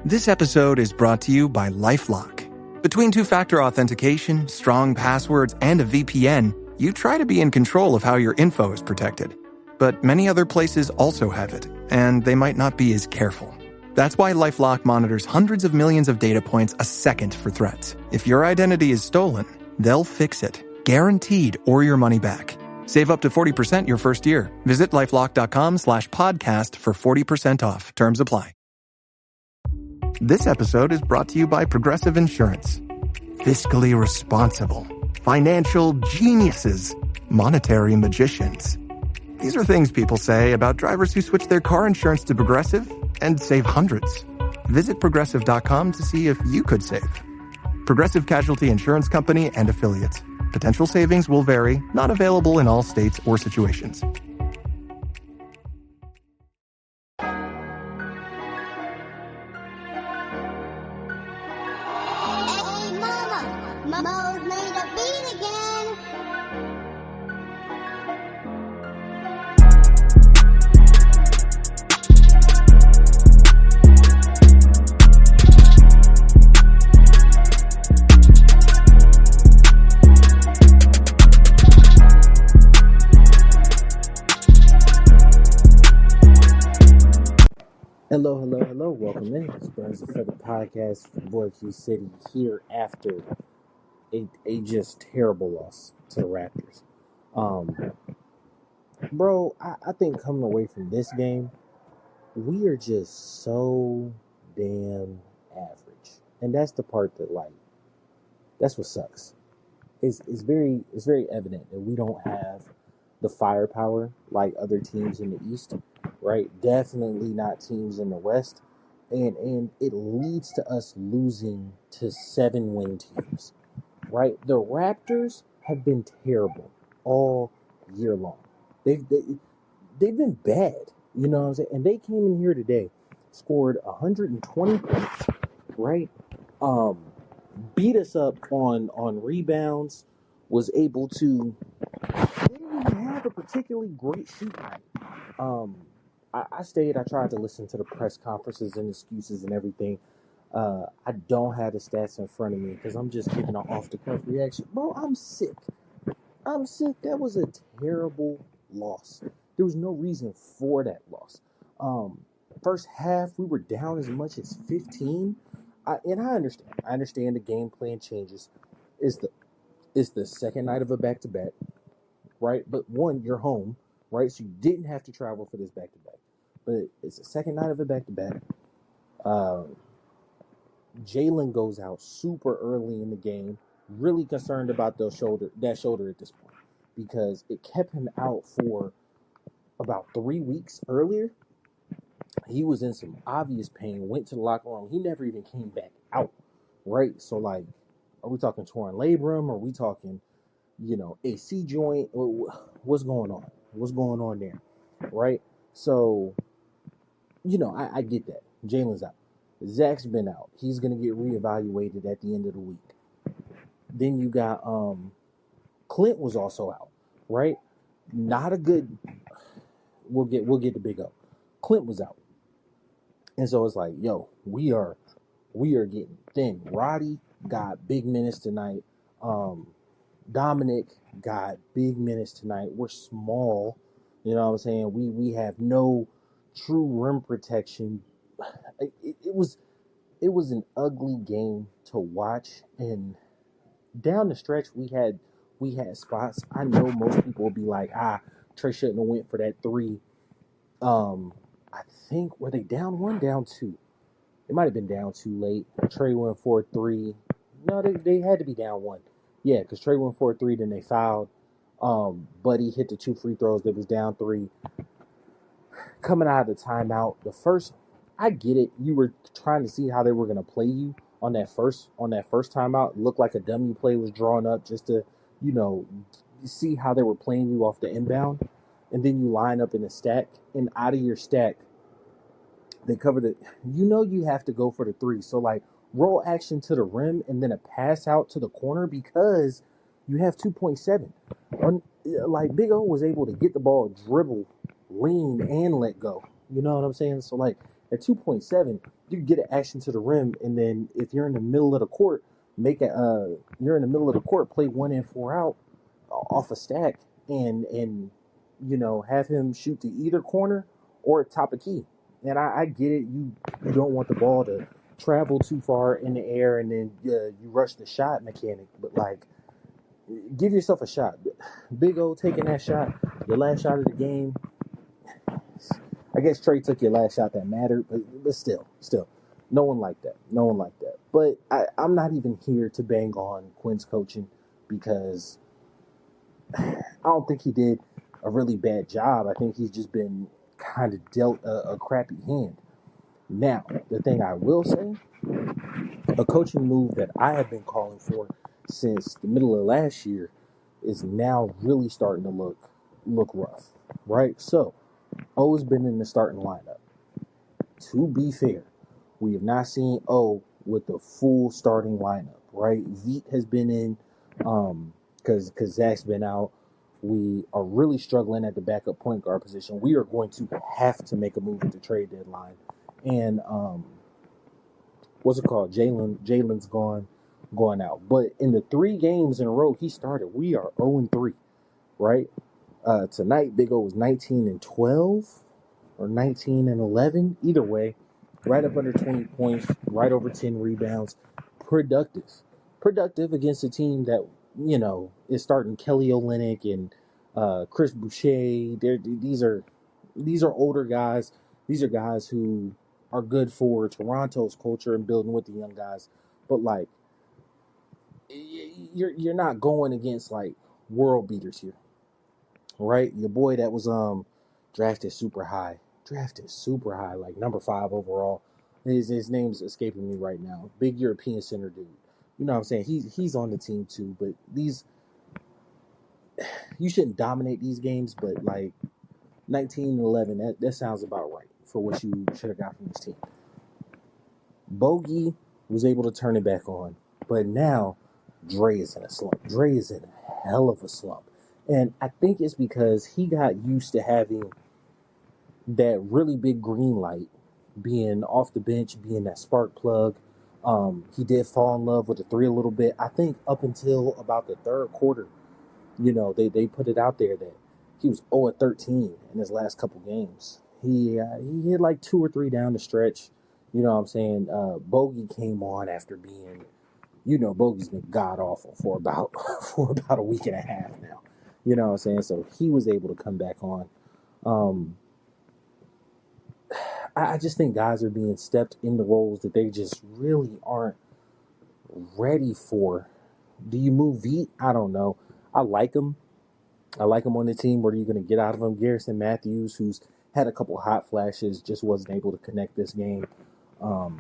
This episode is brought to you by LifeLock. Between two-factor authentication, strong passwords, and a VPN, you try to be in control of how your info is protected. But many other places also have it, and they might not be as careful. That's why LifeLock monitors hundreds of millions of data points a second for threats. If your identity is stolen, they'll fix it, guaranteed, or your money back. Save up to 40% your first year. Visit lifelock.com/podcast for 40% off. Terms apply. This episode is brought to you by Progressive Insurance. Fiscally responsible, financial geniuses, monetary magicians. These are things people say about drivers who switch their car insurance to Progressive and save hundreds. Visit progressive.com to see if you could save. Progressive Casualty Insurance Company and Affiliates. Potential savings will vary, not available in all states or situations. Hey, Mama! Mo's made a beat again! Hello. Welcome in. It's Burns for the podcast. Boy Q City here after a just terrible loss to the Raptors. Bro, I think coming away from this game, we are just so damn average. And that's the part that, that's what sucks. It's very evident that we don't have the firepower like other teams in the East, right? Definitely not teams in the West. And it leads to us losing to 7-win teams, right? The Raptors have been terrible all year long. They've been bad, you know what I'm saying? And they came in here today, scored 120 points, right? Beat us up on rebounds, was able to. They didn't even have a particularly great shoot night. I stayed. I tried to listen to the press conferences and excuses and everything. I don't have the stats in front of me because I'm just giving an off-the-cuff reaction. Bro, I'm sick. That was a terrible loss. There was no reason for that loss. First half, we were down as much as 15. And I understand. I understand the game plan changes. It's the second night of a back-to-back, right? But one, you're home, right? So you didn't have to travel for this back-to-back. But it's the second night of a back-to-back. Jalen goes out super early in the game. Really concerned about that shoulder at this point because it kept him out for about 3 weeks earlier. He was in some obvious pain, went to the locker room. He never even came back out, right? So, are we talking torn labrum? Are we talking, AC joint? What's going on? What's going on there, right? So, I get that. Jalen's out. Zach's been out. He's going to get reevaluated at the end of the week. Then you got Clint was also out, right? Not a good. We'll get to Big O. Clint was out. And so it's like, yo, we are getting thin. Roddy got big minutes tonight. Dominic got big minutes tonight. We're small. You know what I'm saying? We have no true rim protection. It was an ugly game to watch. And down the stretch, we had spots. I know most people will be like, Trey shouldn't have went for that three. I think, were they down 1, down 2? It might have been down too late. Trey went for 3. No, they had to be down 1. Yeah, because Trey went for 3, then they fouled. Buddy hit the 2 free throws. They was down 3. Coming out of the timeout, the first, I get it. You were trying to see how they were going to play you on that first timeout. It looked like a dummy play was drawn up just to, see how they were playing you off the inbound. And then you line up in a stack, and out of your stack, they covered it. You have to go for the 3. So, roll action to the rim and then a pass out to the corner because you have 2.7. Big O was able to get the ball, dribble, lean, and let go. You know what I'm saying? So, At 2.7, you can get an action to the rim, and then if you're in the middle of the court, you're in the middle of the court, play 1 and 4 out off a stack, and have him shoot to either corner or top of key. And I get it. You don't want the ball to travel too far in the air, and then you rush the shot mechanic. But like, give yourself a shot. Big O taking that shot, your last shot of the game. I guess Trey took your last shot that mattered, but still, no one like that. No one like that. But I'm not even here to bang on Quinn's coaching because I don't think he did a really bad job. I think he's just been kind of dealt a crappy hand. Now, the thing I will say, a coaching move that I have been calling for since the middle of last year is now really starting to look rough, right? So, O's been in the starting lineup. To be fair, we have not seen O with the full starting lineup, right? Veet has been in because Zach's been out. We are really struggling at the backup point guard position. We are going to have to make a move at the trade deadline. And what's it called? Jalen's going out. But in the 3 games in a row he started, we are 0-3, right? Tonight, Big O was 19-12 or 19-11. Either way, right up under 20 points, right over 10 rebounds. Productive against a team that, is starting Kelly Olynyk and Chris Boucher. These are older guys. These are guys who are good for Toronto's culture and building with the young guys. But like, you're not going against like world beaters here, right? Your boy that was drafted super high, like number 5 overall. His name's escaping me right now. Big European center dude. You know what I'm saying? He's on the team too. But you shouldn't dominate these games. But like 19-11, that sounds about right for what you should have got from this team. Bogey was able to turn it back on, but now Dre is in a slump. Dre is in a hell of a slump. And I think it's because he got used to having that really big green light, being off the bench, being that spark plug. He did fall in love with the 3 a little bit. I think up until about the 3rd quarter, they put it out there that he was 0-13 in his last couple games. He hit like 2 or 3 down the stretch. You know what I'm saying? Bogey came on after being, Bogey's been god awful for about a week and a half now. You know what I'm saying? So he was able to come back on. I just think guys are being stepped into roles that they just really aren't ready for. Do you move Veet? I don't know. I like him on the team. What are you going to get out of him? Garrison Matthews, who's had a couple hot flashes, just wasn't able to connect this game. I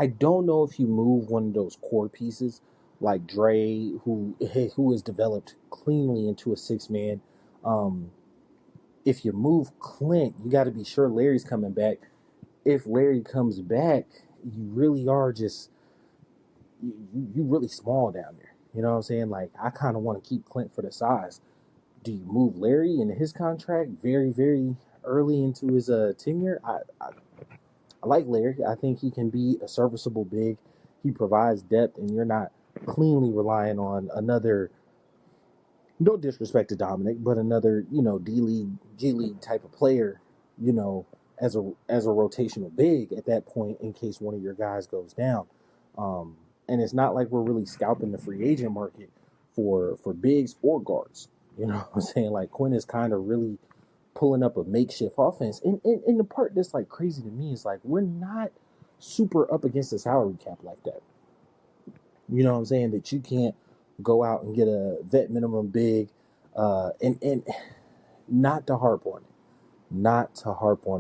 don't know if you move one of those core pieces like Dre, who is developed cleanly into a 6-man. If you move Clint, you got to be sure Larry's coming back. If Larry comes back, you really are just you really small down there. You know what I'm saying? Like, I kind of want to keep Clint for the size. Do you move Larry into his contract very, very early into his tenure? I like Larry. I think he can be a serviceable big. He provides depth, and you're not cleanly relying on another, no disrespect to Dominic, but another, D-League, G-League type of player, as a rotational big at that point in case one of your guys goes down. And it's not like we're really scalping the free agent market for bigs or guards. You know what I'm saying? Like, Quinn is kind of really pulling up a makeshift offense. And the part that's like crazy to me is like, we're not super up against the salary cap like that. You know what I'm saying? That you can't go out and get a vet minimum big, and not to harp on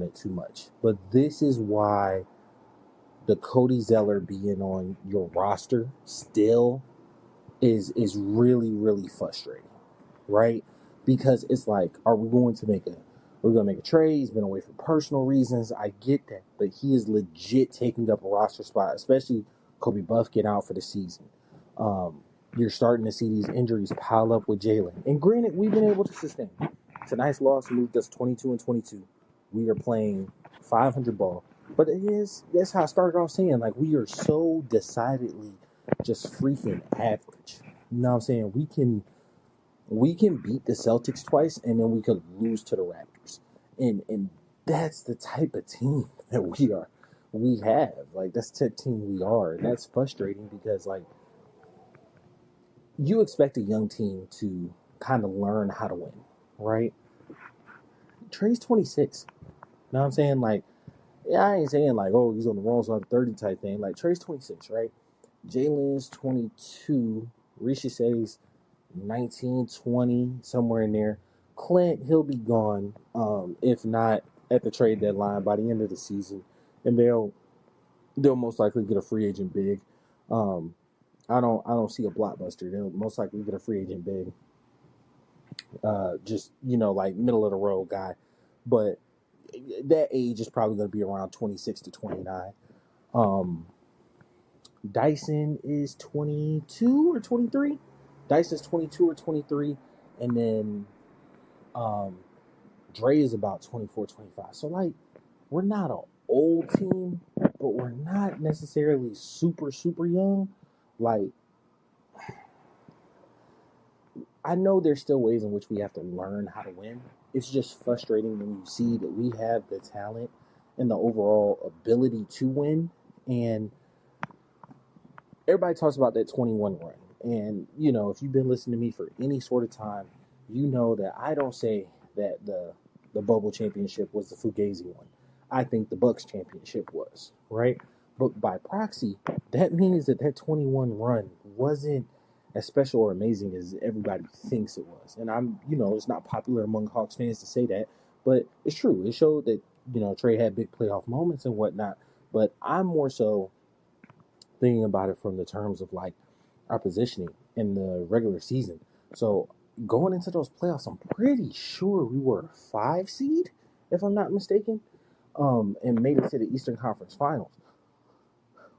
it too much. But this is why the Cody Zeller being on your roster still is really, really frustrating, right? Because it's like, are we going to make a trade? He's been away for personal reasons. I get that, but he is legit taking up a roster spot, especially Kobe Buff getting out for the season. You're starting to see these injuries pile up with Jalen. And granted, we've been able to sustain. Tonight's loss moved us 22-22. We are playing 500 ball. But that's how I started off saying, like, we are so decidedly just freaking average. You know what I'm saying? We can beat the Celtics twice, and then we could lose to the Raptors. And that's the type of team that we have. Like, that's the type of team we are. And that's frustrating because, like, you expect a young team to kind of learn how to win, right? Trey's 26. You know what I'm saying? Like, yeah, I ain't saying like, oh, he's on the wrong side of 30 type thing. Like, Trey's 26, right? Jalen's 22. Risha says 19, 20, somewhere in there. Clint, he'll be gone, if not at the trade deadline by the end of the season. And they'll most likely get a free agent big. I don't see a blockbuster. They'll most likely get a free agent big. Just, like middle of the road guy. But that age is probably going to be around 26 to 29. Dyson is 22 or 23. Dyson's 22 or 23. And then Dre is about 24, 25. So, like, we're not an old team, but we're not necessarily super, super young. Like, I know there's still ways in which we have to learn how to win. It's just frustrating when you see that we have the talent and the overall ability to win. And everybody talks about that 21 run. And, if you've been listening to me for any sort of time, you know that I don't say that the bubble championship was the Fugazi one. I think the Bucks championship was, right? But by proxy, that means that 21 run wasn't as special or amazing as everybody thinks it was. And it's not popular among Hawks fans to say that, but it's true. It showed that, Trey had big playoff moments and whatnot. But I'm more so thinking about it from the terms of like our positioning in the regular season. So going into those playoffs, I'm pretty sure we were a 5 seed, if I'm not mistaken, and made it to the Eastern Conference Finals.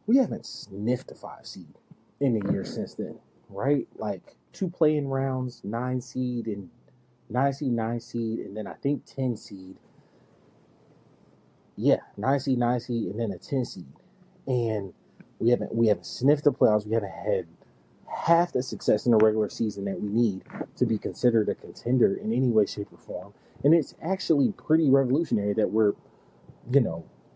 We haven't sniffed a 5 seed in the year since then, right? Like 2 play-in rounds, 9 seed, and 9 seed, and then I think 10 seed. Yeah, 9 seed, and then a 10 seed, and we haven't sniffed the playoffs. We haven't had half the success in the regular season that we need to be considered a contender in any way, shape, or form. And it's actually pretty revolutionary that we're,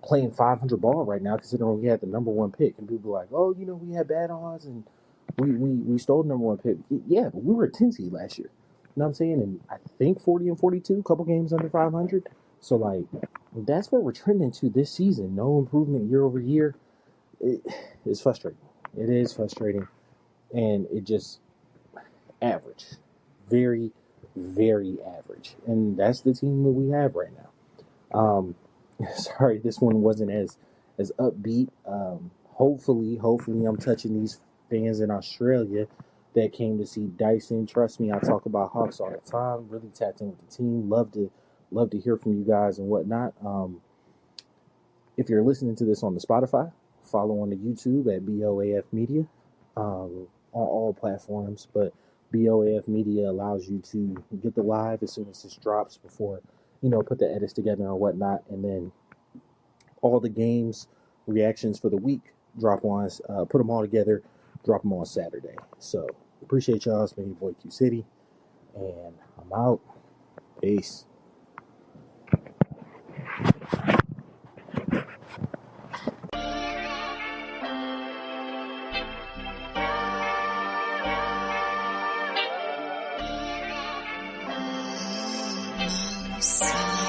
playing 500 ball right now, considering we had the number 1 pick. And people are like, oh, we had bad odds and we stole the number 1 pick. Yeah, but we were a 10 seed last year. You know what I'm saying? And I think 40 and 42, a couple games under 500. So, like, that's what we're trending to this season. No improvement year over year. It's frustrating. It is frustrating. And it just average. Very, very average. And that's the team that we have right now. Sorry, this one wasn't as upbeat. Hopefully I'm touching these fans in Australia that came to see Dyson. Trust me, I talk about Hawks all the time. Really tapped in with the team. Love to hear from you guys and whatnot. If you're listening to this on the Spotify, follow on the YouTube at BOAF Media on all platforms. But BOAF Media allows you to get the live as soon as this drops before, put the edits together and whatnot. And then all the games, reactions for the week, drop on, put them all together, drop them on Saturday. So appreciate y'all. It's been your boy Q City, and I'm out. Peace. So